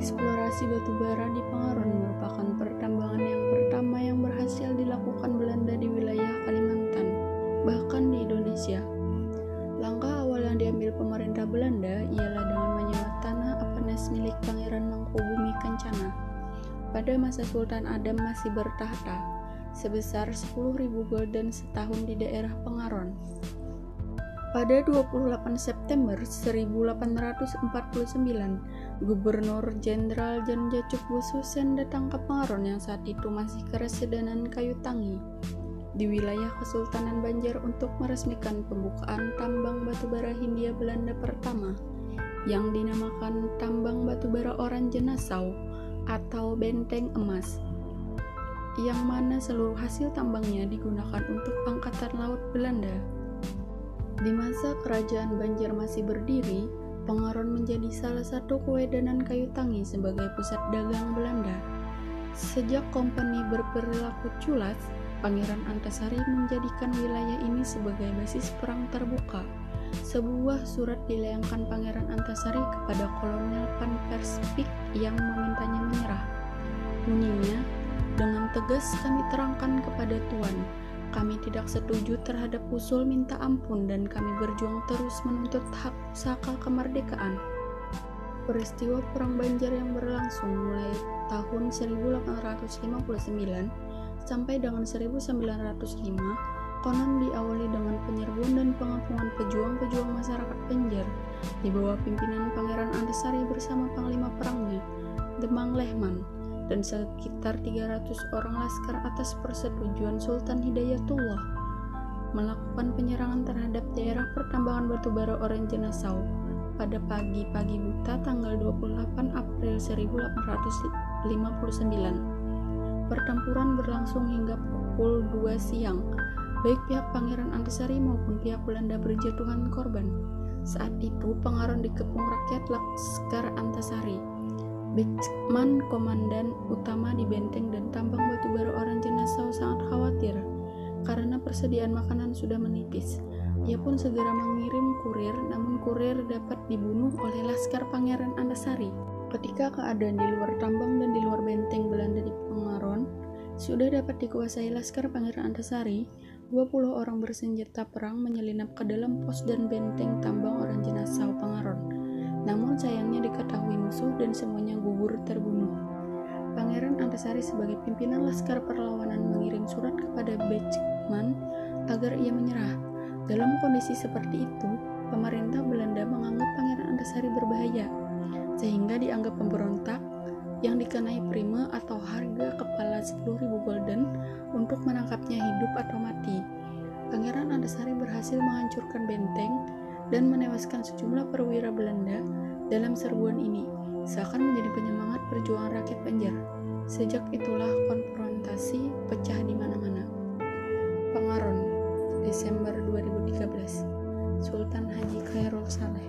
Eksplorasi batubara di Pengaron merupakan pertambangan yang pertama yang berhasil dilakukan Belanda di wilayah Kalimantan, bahkan di Indonesia. Langkah awal yang diambil pemerintah Belanda ialah dengan menyewa tanah Apenes milik Pangeran Mangkubumi Kencana pada masa Sultan Adam masih bertahta, sebesar 10.000 gulden setahun di daerah Pengaron. Pada 28 September 1849, Gubernur Jenderal Jan Jacuk Bususen datang ke Pengaron yang saat itu masih Keresiden Kayu Tangi di wilayah Kesultanan Banjar untuk meresmikan pembukaan tambang batubara Hindia Belanda pertama yang dinamakan Tambang Batubara Oranje Nassau atau Benteng Emas, yang mana seluruh hasil tambangnya digunakan untuk Angkatan Laut Belanda. Di masa Kerajaan Banjar masih berdiri, Pengaron menjadi salah satu kewedanan kayu tangi sebagai pusat dagang Belanda. Sejak kompeni berperilaku culas, Pangeran Antasari menjadikan wilayah ini sebagai basis perang terbuka. Sebuah surat dilayangkan Pangeran Antasari kepada Kolonel Van Perspik yang memintanya menyerah. Bunyinya, dengan tegas kami terangkan kepada Tuan, kami tidak setuju terhadap usul minta ampun dan kami berjuang terus menuntut hak pusaka kemerdekaan. Peristiwa Perang Banjar yang berlangsung mulai tahun 1859 sampai dengan 1905 konon diawali dengan penyerbuan dan pengapungan pejuang-pejuang masyarakat Banjar di bawah pimpinan Pangeran Antasari bersama panglima perangnya, Demang Lehman, dan sekitar 300 orang laskar atas persetujuan Sultan Hidayatullah melakukan penyerangan terhadap daerah pertambangan batubara Oranje Nassau pada pagi-pagi buta tanggal 28 April 1859. Pertempuran berlangsung hingga pukul 2 siang. Baik pihak Pangeran Antasari maupun pihak Belanda berjatuhan korban. Saat itu Pengaron dikepung rakyat Laskar Antasari. Bechman, komandan utama di benteng dan tambang batubara Oranje Nassau, sangat khawatir karena persediaan makanan sudah menipis. Ia pun segera mengirim kurir, namun kurir dapat dibunuh oleh laskar Pangeran Antasari. Ketika keadaan di luar tambang dan di luar benteng Belanda di Pengaron sudah dapat dikuasai laskar Pangeran Antasari, 20 orang bersenjata perang menyelinap ke dalam pos dan benteng tambang Oranje Nassau Pengaron. Namun sayangnya diketahui musuh dan semuanya gugur terbunuh. Pangeran Antasari sebagai pimpinan laskar perlawanan mengirim surat kepada Bechman agar ia menyerah. Dalam kondisi seperti itu, pemerintah Belanda menganggap Pangeran Antasari berbahaya, sehingga dianggap pemberontak yang dikenai prime atau harga kepala 10.000 gulden untuk menangkapnya hidup atau mati. Pangeran Antasari berhasil menghancurkan benteng dan menewaskan sejumlah perwira Belanda dalam serbuan ini, seakan menjadi penyemangat perjuangan rakyat Banjar. Sejak itulah konfrontasi pecah di mana-mana. Pengaron, Desember 2013. Sultan Haji Khairul Saleh.